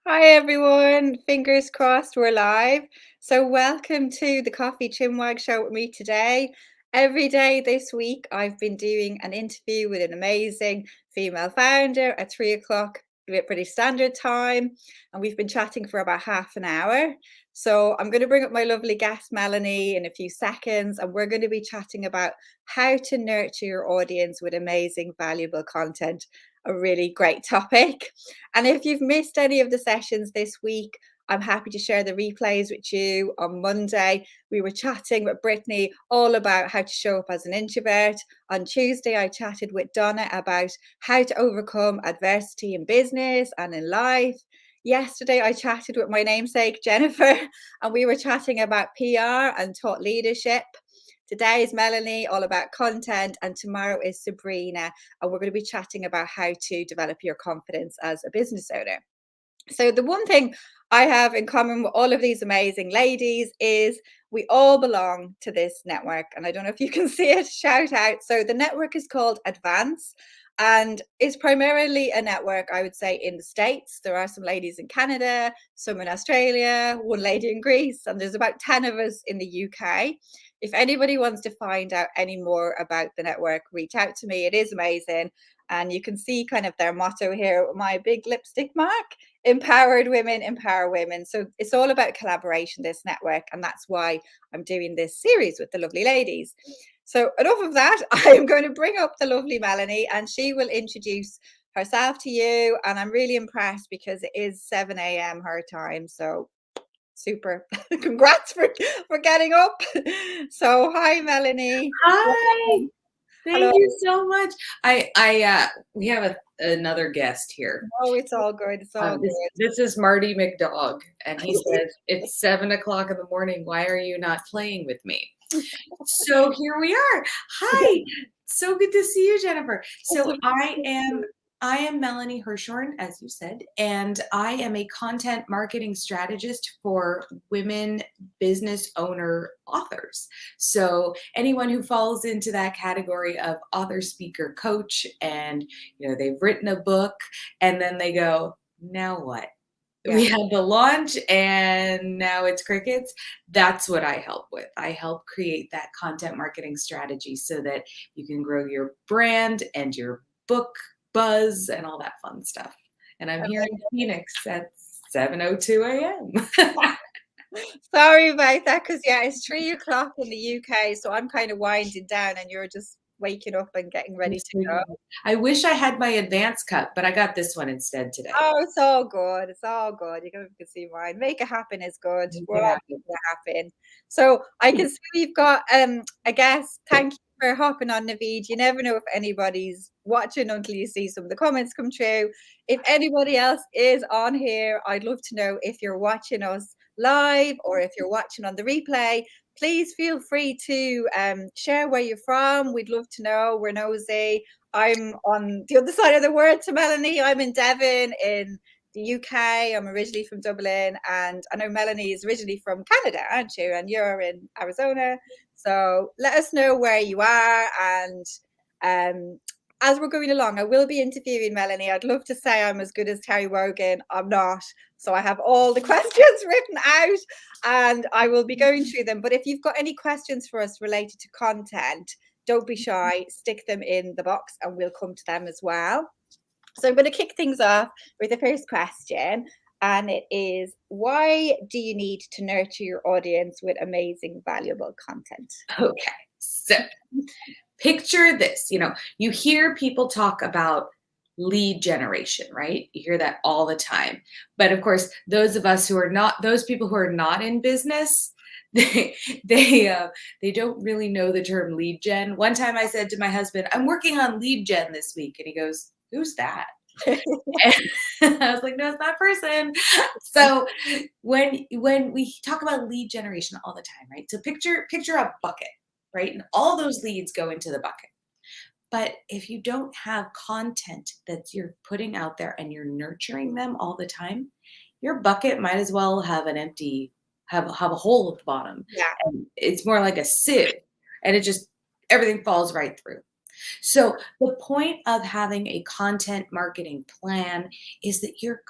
Hi everyone, fingers crossed we're live. So welcome to the Coffee Chinwag show with me today. Every day this week I've been doing an interview with an amazing female founder at 3 o'clock British Standard Time, and we've been chatting for about half an hour. So I'm going to bring up my lovely guest Melanie in a few seconds, and we're going to be chatting about how to nurture your audience with amazing, valuable content. A really great topic. And if you've missed any of the sessions this week, I'm happy to share the replays with you. On Monday, we were chatting with Brittany all about how to show up as an introvert. On Tuesday, I chatted with Donna about how to overcome adversity in business and in life. Yesterday, I chatted with my namesake, Jennifer, and we were chatting about PR and thought leadership. Today is Melanie, all about content, and tomorrow is Sabrina, and we're going to be chatting about how to develop your confidence as a business owner. So, the one thing I have in common with all of these amazing ladies is we all belong to this network. And I don't know if you can see it, shout out. So, the network is called Advance. And it's primarily a network, I would say, in the States. There are some ladies in Canada, some in Australia, one lady in Greece, and there's about 10 of us in the UK. If anybody wants to find out any more about the network, reach out to me. It is amazing. And you can see kind of their motto here, my big lipstick mark: empowered women empower women. So it's all about collaboration, this network. And that's why I'm doing this series with the lovely ladies. So enough of that. I am going to bring up the lovely Melanie, and she will introduce herself to you. And I'm really impressed because it is 7 a.m. her time. So super. Congrats for getting up. So hi, Melanie. Hi, Hello. thank you so much. We have another guest here. Oh, it's all good. It's all This good. this is Marty McDog, and he says it's 7 o'clock in the morning. Why are you not playing with me? So here we are. Hi, so good to see you, Jennifer. So I am Melanie Hirschhorn, as you said, and I am a content marketing strategist for women business owner authors. So anyone who falls into that category of author, speaker, coach, and they've written a book, and then they go, now what? Yeah. We had the launch and now it's crickets. That's what I help with. I help create that content marketing strategy so that you can grow your brand and your book buzz and all that fun stuff. And I'm here in Phoenix at 7:02 a.m. Sorry about that, because yeah, it's 3 o'clock in the UK, so I'm kind of winding down, and you're just waking up and getting ready to go. I wish I had my advance cut, but I got this one instead today. Oh, it's all good. It's all good. You can see mine. Make it happen is good. We're all making it happen. So I can see we've got a guest. Thank you for hopping on, Naveed. You never know if anybody's watching until you see some of the comments come through. If anybody else is on here, I'd love to know if you're watching us live or if you're watching on the replay. Please feel free to share where you're from. We'd love to know. We're nosy. I'm on the other side of the world to Melanie. I'm in Devon in the UK. I'm originally from Dublin, and I know Melanie is originally from Canada, aren't you? And you're in Arizona. So let us know where you are. And as we're going along, I will be interviewing Melanie. I'd love to say I'm as good as Terry Wogan. I'm not. So I have all the questions written out and I will be going through them. But if you've got any questions for us related to content, don't be shy, stick them in the box and we'll come to them as well. So I'm going to kick things off with the first question. And it is, why do you need to nurture your audience with amazing, valuable content? Okay, so picture this. You hear people talk about lead generation, right? You hear that all the time. But of course, those people who are not in business, they don't really know the term lead gen. One time I said to my husband, I'm working on lead gen this week. And he goes, who's that? And I was like, no, it's that person. So when we talk about lead generation all the time, right? So picture a bucket, right? And all those leads go into the bucket. But if you don't have content that you're putting out there and you're nurturing them all the time, your bucket might as well have have a hole at the bottom. Yeah. And it's more like a sieve, and everything falls right through. So the point of having a content marketing plan is that you're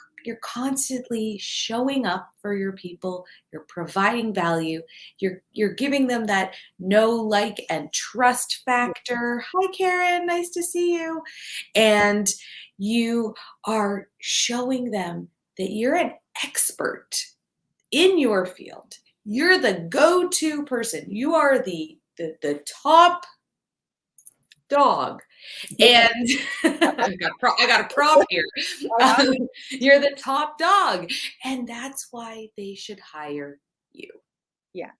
constantly showing up for your people, you're providing value, you're giving them that know, like, and trust Yeah. factor. Hi Karen, nice to see you. And you are showing them that you're an expert in your field. You're the go-to person. You are the top dog. And I got a prop here. Uh-huh. You're the top dog, and that's why they should hire you. Yeah.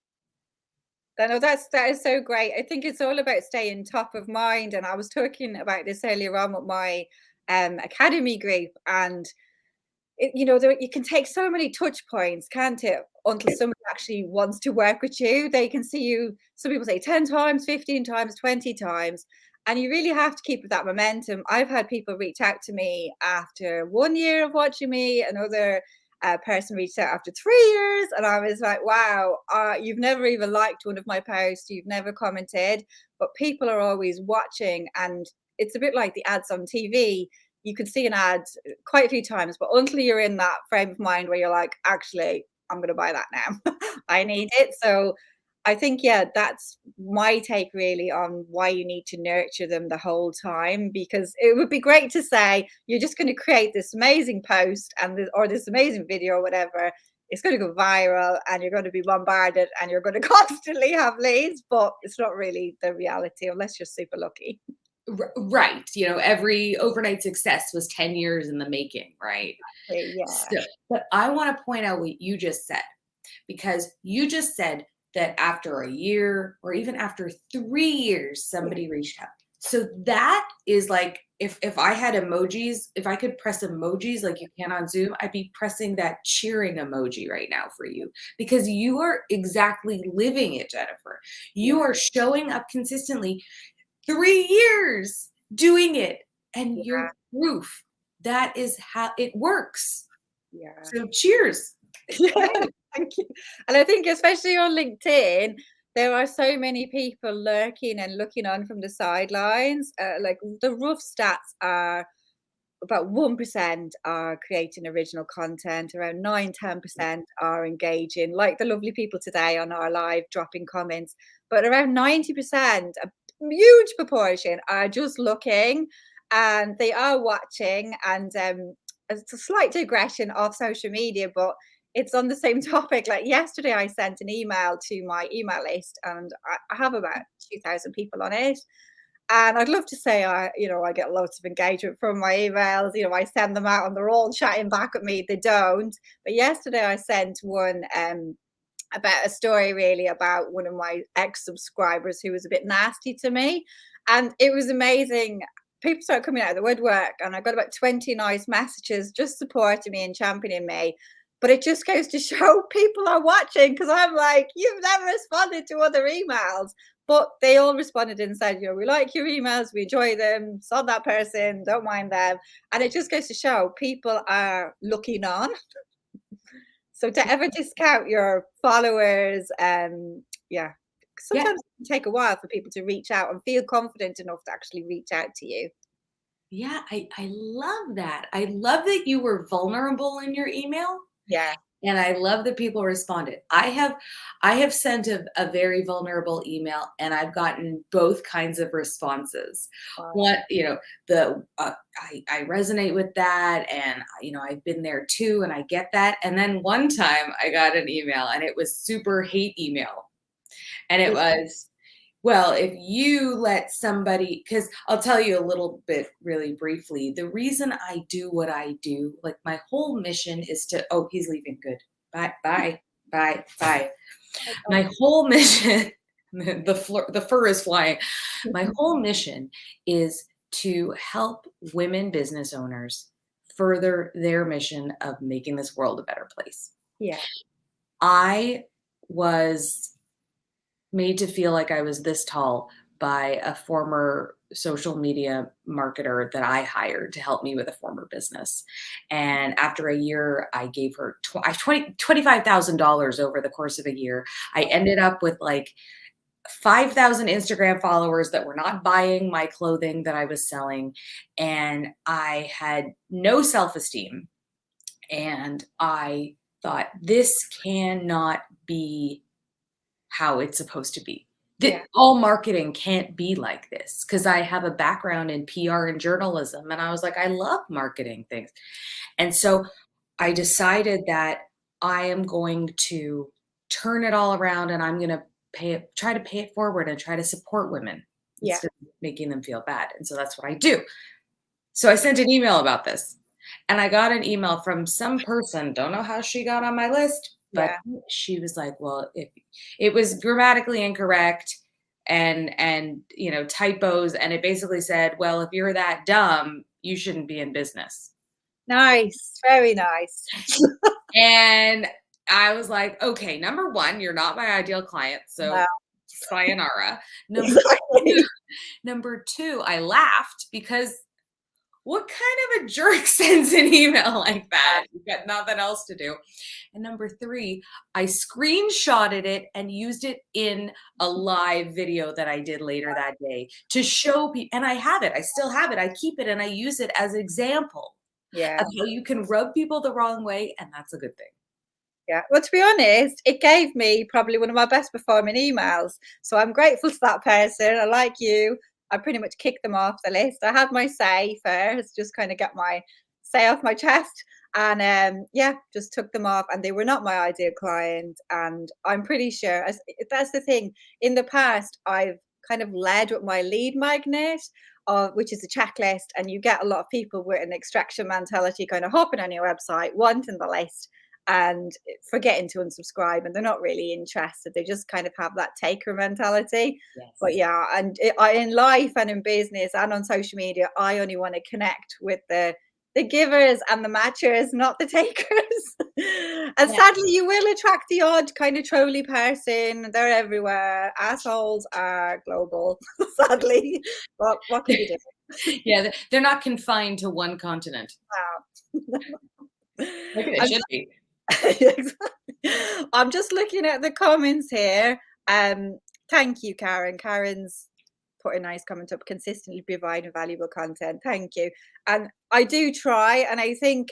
No, that is so great. I think it's all about staying top of mind. And I was talking about this earlier on with my academy group, and you can take so many touch points, can't it? Until somebody actually wants to work with you, they can see you. Some people say 10 times, 15 times, 20 times, and you really have to keep with that momentum. I've had people reach out to me after 1 year of watching me. Another person reached out after 3 years, and I was like, wow, you've never even liked one of my posts, you've never commented, but people are always watching. And it's a bit like the ads on TV. You can see an ad quite a few times, but until you're in that frame of mind where you're like, actually, I'm going to buy that now. I need it. So I think, yeah, that's my take really on why you need to nurture them the whole time, because it would be great to say you're just going to create this amazing post or this amazing video or whatever. It's going to go viral and you're going to be bombarded and you're going to constantly have leads, but it's not really the reality unless you're super lucky. Right. Every overnight success was 10 years in the making, right? Yeah. So, but I want to point out what you just said, because you just said that after a year or even after 3 years, Yeah. somebody reached out. So that is like, if I had emojis, if I could press emojis like you can on Zoom, I'd be pressing that cheering emoji right now for you, because you are exactly living it, Jennifer. You Yeah. are showing up consistently 3 years doing it, and Yeah. you're proof that is how it works. Yeah. So cheers. Yeah, Right. thank you. And I think especially on LinkedIn, there are so many people lurking and looking on from the sidelines. Like the rough stats are about 1% are creating original content, around 9-10% are engaging, like the lovely people today on our live dropping comments. But around 90%, a huge proportion, are just looking and they are watching. And it's a slight digression of social media, but it's on the same topic. Like yesterday, I sent an email to my email list, and I have about 2,000 people on it. And I'd love to say I get lots of engagement from my emails. I send them out and they're all chatting back at me. They don't. But yesterday I sent one about a story really about one of my ex-subscribers who was a bit nasty to me. And it was amazing. People started coming out of the woodwork, and I got about 20 nice messages just supporting me and championing me. But it just goes to show people are watching, because I'm like, you've never responded to other emails. But they all responded and said, we like your emails, we enjoy them, saw that person, don't mind them. And it just goes to show people are looking on. So to ever discount your followers, yeah, Yeah. sometimes it can take a while for people to reach out and feel confident enough to actually reach out to you. Yeah, I love that. I love that you were vulnerable in your email, Yeah. and I love that people responded. I have sent a very vulnerable email, and I've gotten both kinds of responses. Wow. What, the I resonate with that, and I've been there too, and I get that. And then one time I got an email, and it was super hate email, and it Yeah. was, well, if you let somebody, because I'll tell you a little bit really briefly, the reason I do what I do, like my whole mission is to, oh, he's leaving. Good. Bye, bye, bye, bye. Okay. My whole mission, the fur is flying. My whole mission is to help women business owners further their mission of making this world a better place. Yeah. I was made to feel like I was this tall by a former social media marketer that I hired to help me with a former business. And after a year, I gave her $25,000 over the course of a year. I ended up with like 5,000 Instagram followers that were not buying my clothing that I was selling. And I had no self-esteem. And I thought, this cannot be how it's supposed to be. Yeah. That all marketing can't be like this, because I have a background in PR and journalism. And I was like, I love marketing things. And so I decided that I am going to turn it all around, and I'm going to try to pay it forward and try to support women Yeah. instead of making them feel bad. And so that's what I do. So I sent an email about this, and I got an email from some person, don't know how she got on my list, but Yeah. she was like, well, if it was grammatically incorrect and typos, and it basically said, well, if you're that dumb, you shouldn't be in business. Nice. Very nice. And I was like, okay, number one, you're not my ideal client, No, so sayonara. exactly. Number two, I laughed because what kind of a jerk sends an email like that? You've got nothing else to do. And number three, I screenshotted it and used it in a live video that I did later that day to show people. And I have it. I still have it. I keep it and I use it as an example Yeah. of how you can rub people the wrong way. And that's a good thing. Yeah. Well, to be honest, it gave me probably one of my best performing emails. So I'm grateful to that person. I like you. I pretty much kicked them off the list. I had my say first, just kind of get my say off my chest. And yeah, just took them off, and they were not my ideal client. And I'm pretty sure that's the thing. In the past, I've kind of led with my lead magnet, which is a checklist, and you get a lot of people with an extraction mentality kind of hopping on your website, wanting the list and forgetting to unsubscribe, and they're not really interested. They just kind of have that taker mentality. But Yes. yeah, and in life and in business and on social media, I only want to connect with the givers and the matchers, not the takers. And Yeah. sadly, you will attract the odd kind of trolley person. They're everywhere. Assholes are global, sadly. But what can you do? Yeah. They're not confined to one continent. Wow. Maybe they I'm should be. I'm just looking at the comments here. Thank you, Karen. Karen's put a nice comment up, consistently providing valuable content. Thank you. And I do try, and I think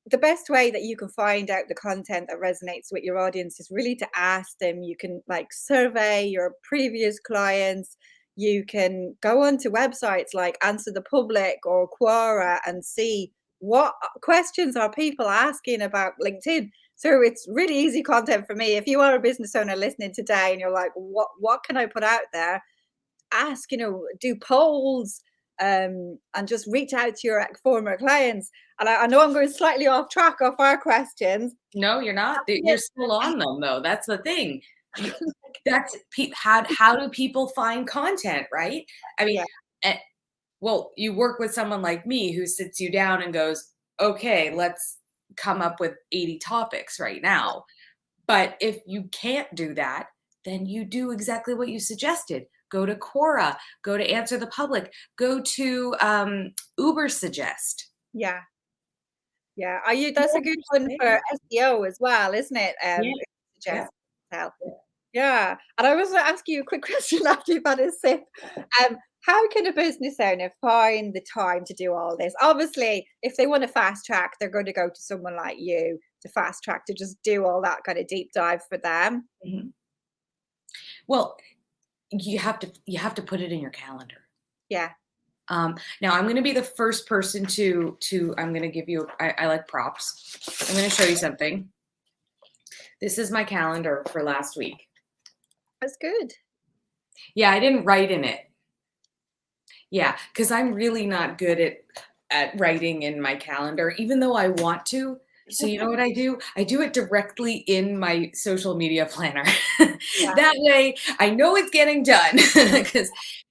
the best way that you can find out the content that resonates with your audience is really to ask them. You can like survey your previous clients. You can go onto websites like Answer the Public or Quora and see what questions are people asking about LinkedIn. So it's really easy content for me. If you are a business owner listening today and you're like, what can I put out there? Ask, do polls, and just reach out to your former clients. And I know I'm going slightly off track of our questions. No, you're not. You're still on them, though. That's the thing. That's how do people find content, right? I mean, Yeah, eh, well, you work with someone like me who sits you down and goes, okay, let's come up with 80 topics right now. But if you can't do that, then you do exactly what you suggested. Go to Quora, go to Answer the Public, go to Ubersuggest. yeah, yeah. That's a good one for SEO as well, isn't it? Yeah, yeah. Suggest help. Yeah. And I was going to ask you a quick question after you've had a sip. How can a business owner find the time to do all this? Obviously, if they want to fast track, they're going to go to someone like you to fast track to just do all that kind of deep dive for them. Mhm. Well, you have to put it in your calendar. Yeah. Now I'm going to be the first person to I'm going to give you I like props. I'm going to show you something. This is my calendar for last week. That's good. Yeah, I didn't write in it. Yeah, because I'm really not good at writing in my calendar, even though I want to. So you know what I do? I do it directly in my social media planner. Yeah. That way I know it's getting done.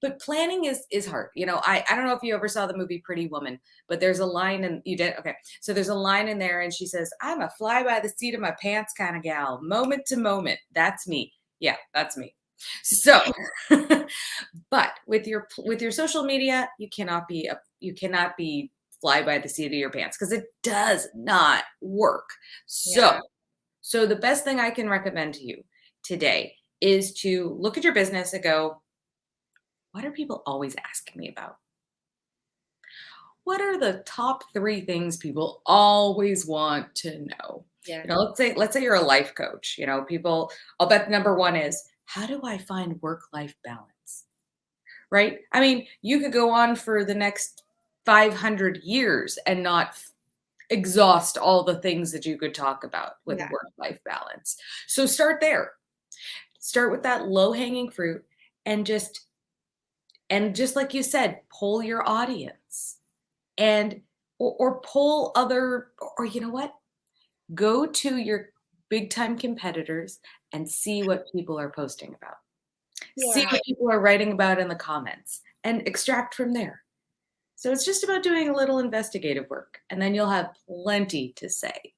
But planning is hard. I don't know if you ever saw the movie Pretty Woman, but there's a line, and you did. Okay. So there's a line in there and she says, I'm a fly by the seat of my pants kind of gal, moment to moment. That's me. Yeah, that's me. So, but with your social media, you cannot be fly by the seat of your pants, because it does not work. Yeah. So the best thing I can recommend to you today is to look at your business and go, what are people always asking me about? What are the top 3 things people always want to know? Yeah. Let's say you're a life coach, people, I'll bet number 1 is, how do I find work-life balance? Right? I mean, you could go on for the next 500 years and not exhaust all the things that you could talk about with Yeah. work-life balance. So start there. Start with that low-hanging fruit and just like you said, poll your audience and or poll other, or you know what? Go to your big time competitors and see what people are posting about. See Yeah. what people are writing about in the comments and extract from there. So it's just about doing a little investigative work and then you'll have plenty to say.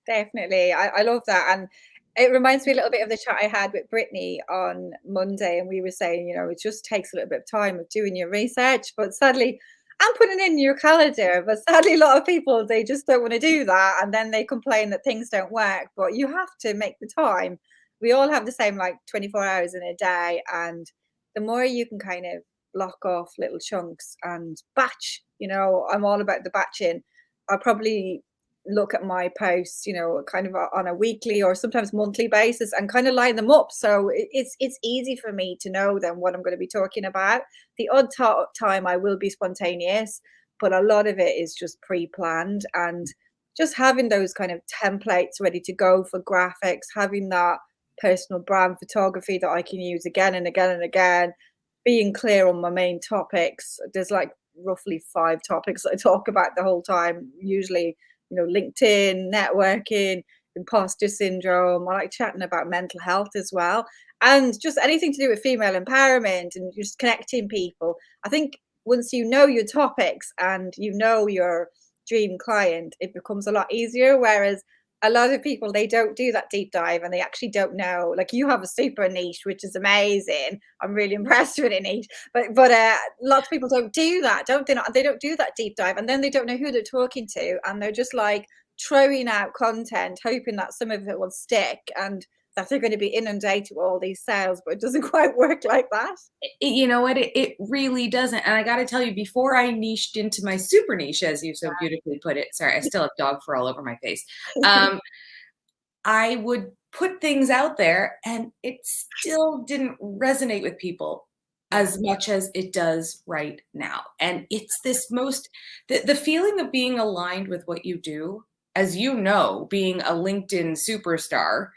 Definitely. I love that. And it reminds me a little bit of the chat I had with Brittany on Monday. And we were saying, it just takes a little bit of time of doing your research. But sadly, I'm putting in your calendar. But sadly, a lot of people, they just don't want to do that. And then they complain that things don't work. But you have to make the time. We all have the same, like 24 hours in a day. And the more you can kind of block off little chunks and batch, I'm all about the batching. I probably look at my posts, kind of on a weekly or sometimes monthly basis and kind of line them up. So it's easy for me to know then what I'm going to be talking about. The odd time I will be spontaneous, but a lot of it is just pre-planned and just having those kind of templates ready to go for graphics, having that personal brand photography that I can use again and again and again, being clear on my main topics. There's like roughly 5 topics I talk about the whole time, usually LinkedIn, networking, imposter syndrome. I like chatting about mental health as well. And just anything to do with female empowerment and just connecting people. I think once you know your topics and you know your dream client, it becomes a lot easier. Whereas a lot of people, they don't do that deep dive and they actually don't know. Like you have a super niche, which is amazing. I'm really impressed with it, niche. But lots of people don't do that, don't they? Not, they don't do that deep dive, and then they don't know who they're talking to, and they're just like throwing out content, hoping that some of it will stick and that they're going to be inundated with all these sales. But it doesn't quite work like that. You know what? It really doesn't. And I got to tell you, before I niched into my super niche, as you so beautifully put it, sorry, I still have dog fur all over my face. I would put things out there and it still didn't resonate with people as much as it does right now. And it's the feeling of being aligned with what you do, as you know, being a LinkedIn superstar,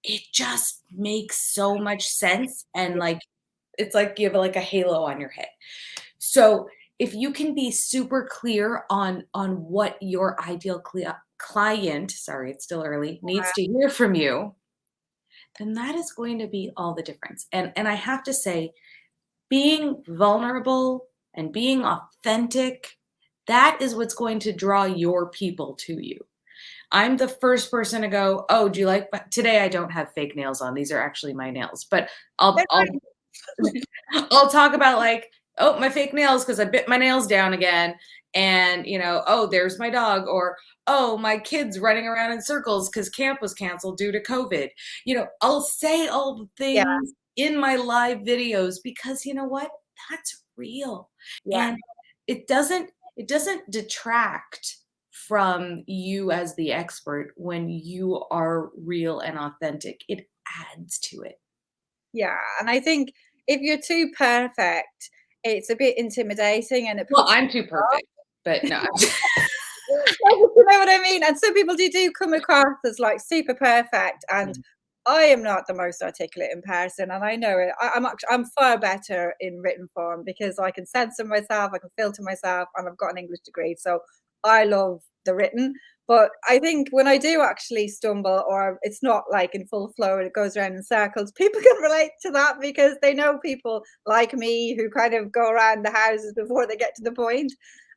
it just makes so much sense. And like, it's like you have like a halo on your head. So if you can be super clear on what your ideal client, sorry, it's still early, needs to hear from you, then that is going to be all the difference. And I have to say, being vulnerable and being authentic, that is what's going to draw your people to you. I'm the first person to go, oh, do you like, today I don't have fake nails on. These are actually my nails, but I'll talk about like, oh, my fake nails because I bit my nails down again. And, oh, there's my dog. Or, oh, my kid's running around in circles because camp was canceled due to COVID. I'll say all the Yeah, things in my live videos because you know what? That's real. yeah. And it doesn't detract from you as the expert when you are real and authentic. It adds to it. Yeah, and I think if you're too perfect, it's a bit intimidating and it Well, puts I'm too perfect, but no. you know what I mean? And some people do come across as like super perfect, and I am not the most articulate in person, and I know it. I'm far better in written form because I can censor myself, I can filter myself, and I've got an English degree, so I love the written. But I think when I do actually stumble, or it's not like in full flow and it goes around in circles, people can relate to that because they know people like me who kind of go around the houses before they get to the point.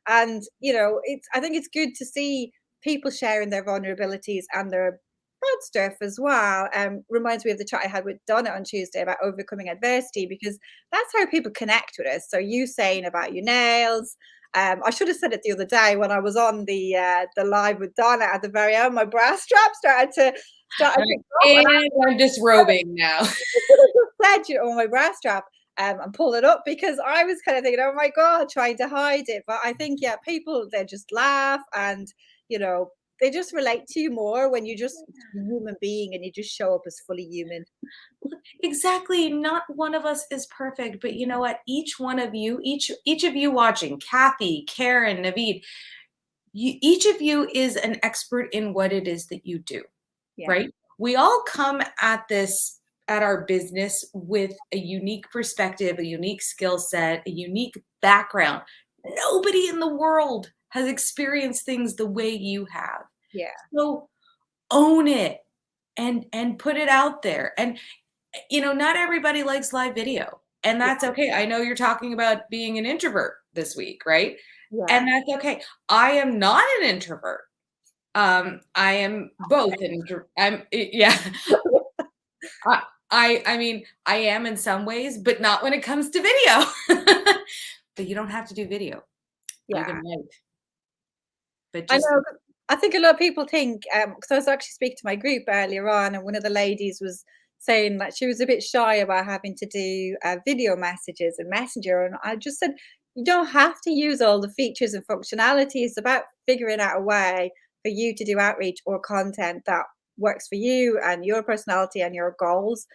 And I think it's good to see people sharing their vulnerabilities and their bad stuff as well. Reminds me of the chat I had with Donna on Tuesday about overcoming adversity, because that's how people connect with us. So you saying about your nails, I should have said it the other day when I was on the live with Donna at the very end. My bra strap started to drop, and And I'm disrobing now. I said, my bra strap, and pull it up because I was kind of thinking, oh my God, trying to hide it. But I think, yeah, people, they just laugh and, you know, they just relate to you more when you just a human being and you just show up as fully human. Exactly. Not one of us is perfect, but you know what? Each one of you, each of you watching, Kathy, Karen, Naveed, each of you is an expert in what it is that you do, Yeah. right? We all come at this at our business with a unique perspective, a unique skill set, a unique background. Nobody in the world has experienced things the way you have. Yeah. So own it and put it out there. And not everybody likes live video, and Yeah. that's okay. I know you're talking about being an introvert this week, right? Yeah. And that's okay. I am not an introvert. I am both yeah. I mean, I am in some ways, but not when it comes to video. But you don't have to do video. You Yeah. can write. But I just know. I think a lot of people think, because I was actually speaking to my group earlier on, and one of the ladies was saying that she was a bit shy about having to do video messages and Messenger. And I just said, you don't have to use all the features and functionality. It's about figuring out a way for you to do outreach or content that works for you and your personality and your goals.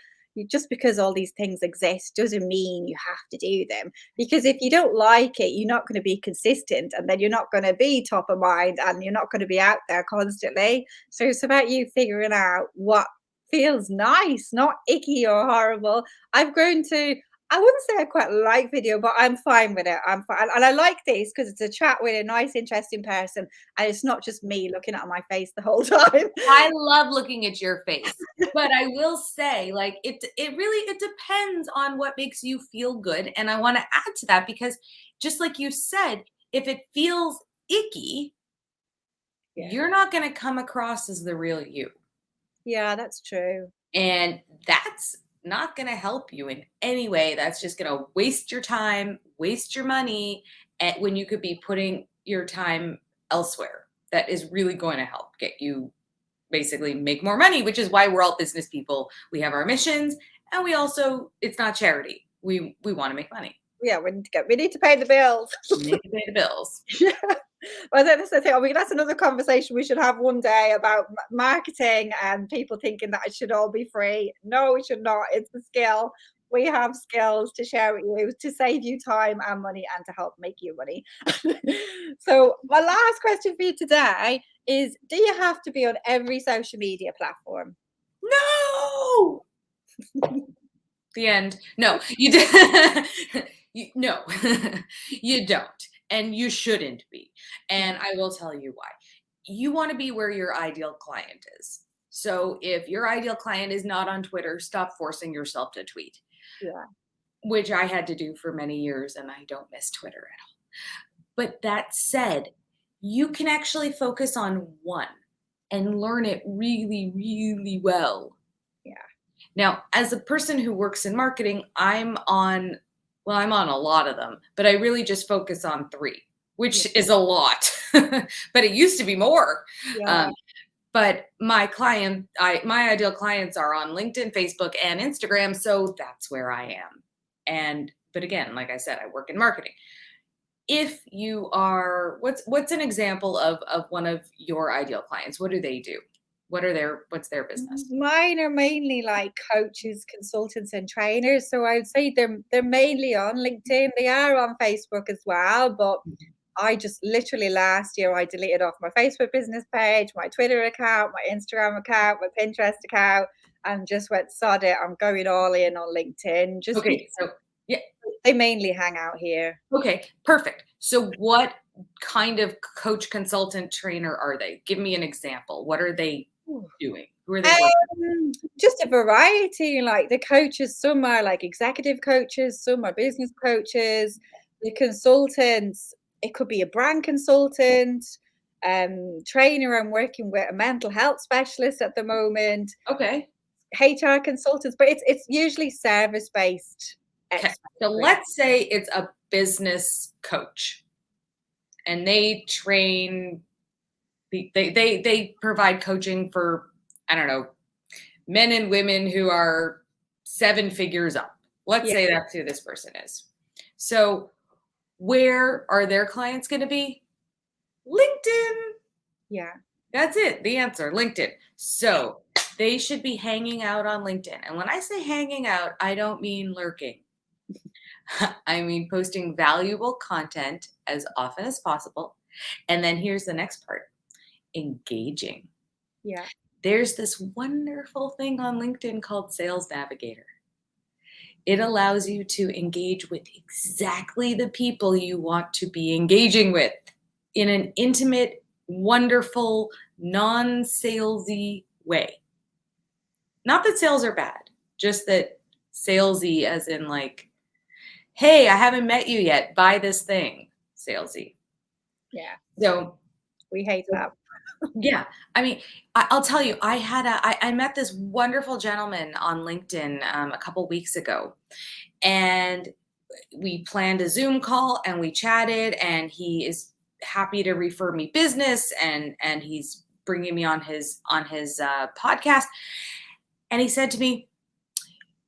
Just because all these things exist doesn't mean you have to do them, because if you don't like it, you're not going to be consistent, and then you're not going to be top of mind, and you're not going to be out there constantly. So it's about you figuring out what feels nice, not icky or horrible. I've grown to, I wouldn't say I quite like video, but I'm fine with it. I'm fine. And I like this because it's a chat with a nice, interesting person. And it's not just me looking at my face the whole time. I love looking at your face, but I will say, like, it depends on what makes you feel good. And I want to add to that because just like you said, if it feels icky, Yeah. you're not going to come across as the real you. Yeah, that's true. And that's not going to help you in any way. That's just going to waste your time, waste your money, and when you could be putting your time elsewhere. That is really going to help get you basically make more money, which is why we're all business people. We have our missions, and it's not charity. We want to make money. Yeah, we need to pay the bills. We need to pay the bills. Yeah. Well, that's the thing. I mean, that's another conversation we should have one day about marketing and people thinking that it should all be free. No, it should not. It's a skill. We have skills to share with you to save you time and money and to help make you money. So, my last question for you today is, do you have to be on every social media platform? No. The end. No, you did. No, you don't. And you shouldn't be. And I will tell you why. You want to be where your ideal client is. So if your ideal client is not on Twitter, stop forcing yourself to tweet. Yeah. Which I had to do for many years, and I don't miss Twitter at all. But that said, you can actually focus on one and learn it really, really well. Yeah. Now, as a person who works in marketing, I'm on a lot of them, but I really just focus on 3, which is a lot. But it used to be more. Yeah. But my ideal clients are on LinkedIn, Facebook, and Instagram, so that's where I am. But again, like I said, I work in marketing. If you are, what's an example of one of your ideal clients? What do they do? What's their business? Mine are mainly like coaches, consultants, and trainers. So I would say they're mainly on LinkedIn. They are on Facebook as well, but I just literally last year I deleted off my Facebook business page, my Twitter account, my Instagram account, my Pinterest account, and just went sod it. I'm going all in on LinkedIn. Just Okay, so yeah, they mainly hang out here. okay, perfect. So what kind of coach, consultant, trainer are they? Give me an example. What are they doing? Who are they working? Just a variety. Like the coaches, some are like executive coaches, some are business coaches. The consultants, it could be a brand consultant, trainer. I'm working with a mental health specialist at the moment. Okay. HR consultants, but it's usually service based. Okay. So let's say it's a business coach. and they train, they provide coaching for, I don't know, men and women who are 7 figures up. Let's Yeah. say that's who this person is. So where are their clients going to be? LinkedIn. Yeah. That's it. The answer, LinkedIn. So they should be hanging out on LinkedIn. And when I say hanging out, I don't mean lurking. I mean posting valuable content as often as possible. And then here's the next part, engaging. Yeah. There's this wonderful thing on LinkedIn called Sales Navigator. It allows you to engage with exactly the people you want to be engaging with in an intimate, wonderful, non salesy way. Not that sales are bad, just that salesy, as in like, hey, I haven't met you yet, buy this thing, salesy. Yeah. So, We hate that. yeah, I mean, I'll tell you, I met this wonderful gentleman on LinkedIn a couple weeks ago, and we planned a Zoom call and we chatted, and he is happy to refer me business, and he's bringing me on his podcast. And he said to me,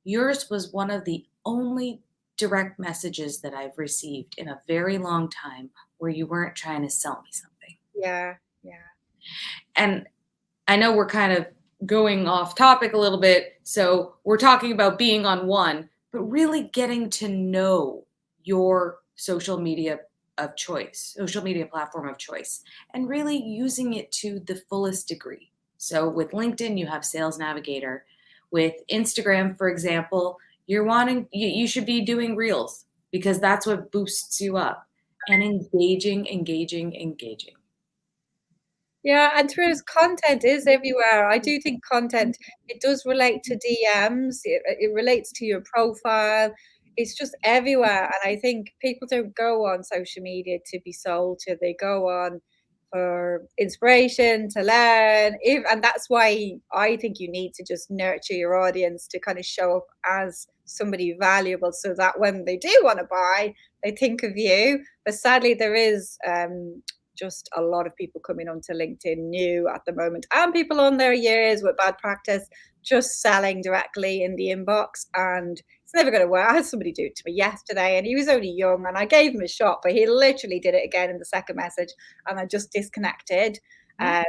yours was one of the only direct messages that I've received in a very long time where you weren't trying to sell me something. Yeah. Yeah. And I know we're kind of going off topic a little bit, so we're talking about being on one, but really getting to know your social media of choice, social media platform of choice, and really using it to the fullest degree. So with LinkedIn, you have Sales Navigator. With Instagram, for example, you should be doing reels because that's what boosts you up, and engaging. Yeah, and to be honest, content is everywhere. I do think content, it does relate to DMs, it relates to your profile. It's just everywhere. And I think people don't go on social media to be sold to. They go on for inspiration, to learn. And that's why I think you need to just nurture your audience to kind of show up as somebody valuable so that when they do want to buy, they think of you. But sadly, there is just a lot of people coming onto LinkedIn new at the moment, and people on their years with bad practice, just selling directly in the inbox. And it's never going to work. I had somebody do it to me yesterday, and he was only young, and I gave him a shot, but he literally did it again in the second message, and I just disconnected um,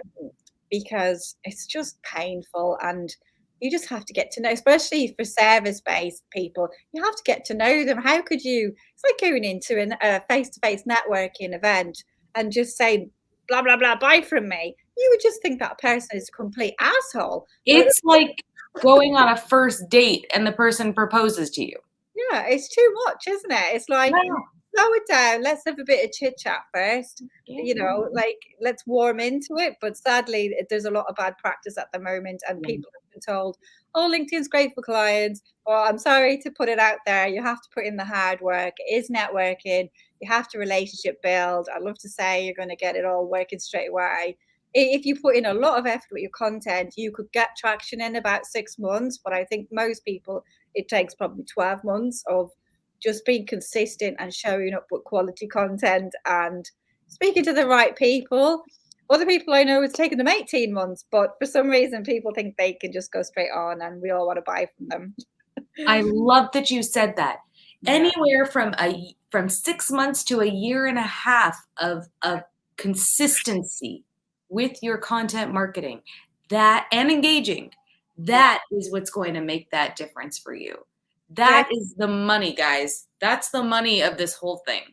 because it's just painful. And you just have to get to know, especially for service-based people, you have to get to know them. How could you? It's like going into a face-to-face networking event and just say blah blah blah buy from me. You would just think that person is a complete asshole. But It's like going on a first date and the person proposes to you. yeah, it's too much, isn't it? It's like, Yeah. slow it down. Let's have a bit of chit chat first. Yeah. Like let's warm into it. But sadly, there's a lot of bad practice at the moment, and people have been told, "Oh, LinkedIn's great for clients." Well, I'm sorry to put it out there. You have to put in the hard work. It is networking. You have to relationship build. I'd love to say you're going to get it all working straight away. If you put in a lot of effort with your content, you could get traction in about 6 months. But I think most people, it takes probably 12 months of just being consistent and showing up with quality content and speaking to the right people. Other people I know, it's taken them 18 months, but for some reason people think they can just go straight on and we all want to buy from them. I love that you said that. Yeah. Anywhere from 6 months to a year and a half of consistency with your content marketing, that and engaging, that is what's going to make that difference for you. Yeah. That is the money, guys. That's the money of this whole thing.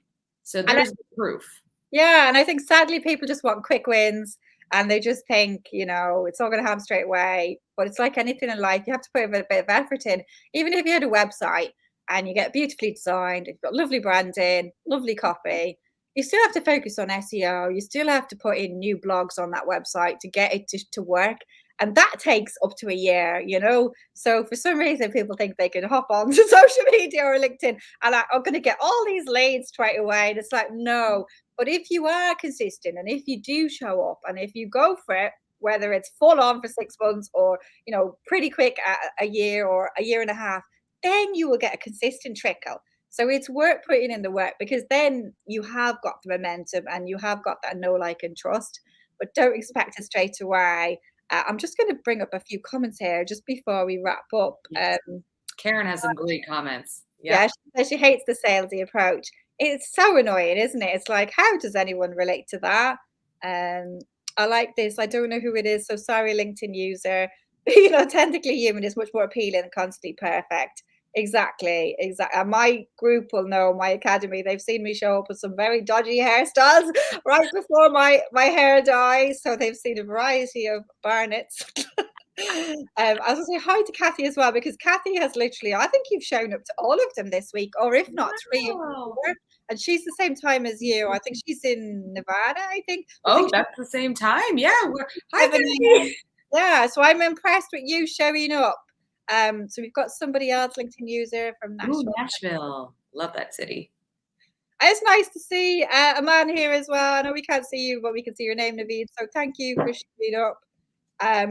So And there's the proof. yeah, and I think sadly people just want quick wins and they just think, it's all going to happen straight away. But it's like anything in life, you have to put a bit of effort in. Even if you had a website and you get beautifully designed, you've got lovely branding, lovely copy, you still have to focus on SEO. You still have to put in new blogs on that website to get it to work. And that takes up to a year. So for some reason, people think they can hop on to social media or LinkedIn and I'm going to get all these leads straight away. And it's like, no, but if you are consistent and if you do show up and if you go for it, whether it's full on for 6 months or, pretty quick a year or a year and a half, then you will get a consistent trickle. So it's worth putting in the work, because then you have got the momentum and you have got that know, like, and trust. But don't expect it straight away. I'm just going to bring up a few comments here just before we wrap up. Yes. Karen has some great comments. Yeah, Yep. she says she hates the salesy approach. It's so annoying, isn't it? It's like, how does anyone relate to that? Um, I like this. I don't know who it is. So sorry, LinkedIn user. Authentically human is much more appealing than constantly perfect. Exactly, exactly. And my group will know, my academy. They've seen me show up with some very dodgy hairstyles right before my hair dies. So they've seen a variety of Barnets. I was going to say hi to Kathy as well, because Kathy has literally, I think you've shown up to all of them this week, or if not three or Wow. four. And she's the same time as you. I think she's in Nevada, I think. I Oh, think she's that's the same time. Yeah. Hi, 7 a.m. Kathy. Yeah, so I'm impressed with you showing up. So we've got somebody else, LinkedIn user from Ooh, Nashville. Nashville. Love that city. It's nice to see a man here as well. I know we can't see you, but we can see your name, Naveed. So thank you for showing up.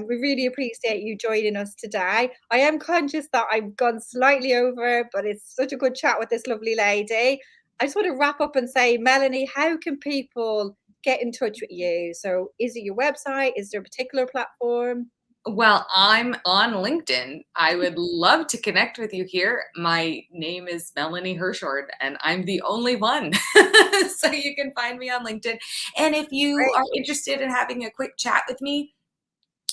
We really appreciate you joining us today. I am conscious that I've gone slightly over, but it's such a good chat with this lovely lady. I just want to wrap up and say, Melanie, how can people get in touch with you? So is it your website? Is there a particular platform? Well, I'm on LinkedIn. I would love to connect with you here. My name is Melanie Hirschord, and I'm the only one. So you can find me on LinkedIn. And if you Great. are interested in having a quick chat with me,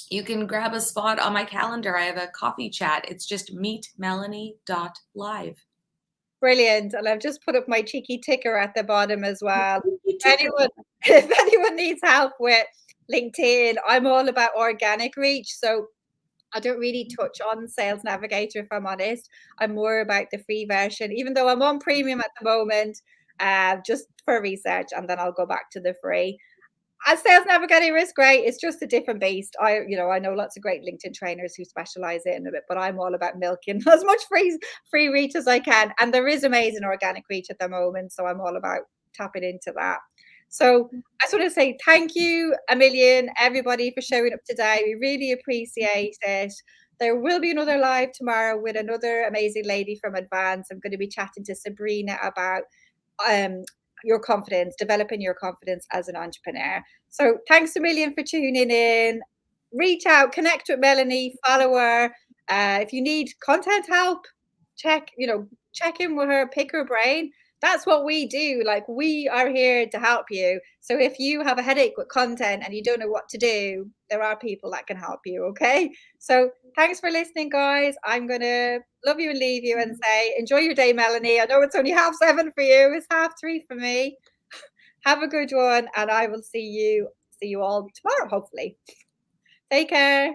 you can grab a spot on my calendar. I have a coffee chat. It's just meetmelanie.live. Brilliant. And I've just put up my cheeky ticker at the bottom as well. Ticker. If anyone needs help with LinkedIn, I'm all about organic reach. So I don't really touch on Sales Navigator, if I'm honest. I'm more about the free version, even though I'm on premium at the moment, just for research, and then I'll go back to the free. As Sales Navigator is great. It's just a different beast. I know lots of great LinkedIn trainers who specialize in it, but I'm all about milking as much free reach as I can. And there is amazing organic reach at the moment, so I'm all about tapping into that. So I just want to say thank you a million, everybody, for showing up today. We really appreciate it. There will be another live tomorrow with another amazing lady from Advance. I'm going to be chatting to Sabrina about um, your confidence, developing your confidence as an entrepreneur. So thanks a million for tuning in. Reach out, connect with Melanie, follow her. If you need content help, check in with her, pick her brain. That's what we do. Like, we are here to help you. So if you have a headache with content and you don't know what to do, there are people that can help you. Okay. So thanks for listening, guys. I'm going to love you and leave you and say, enjoy your day, Melanie. I know it's only 7:30 for you. It's 3:30 for me. Have a good one. And I will see you all tomorrow, hopefully. Take care.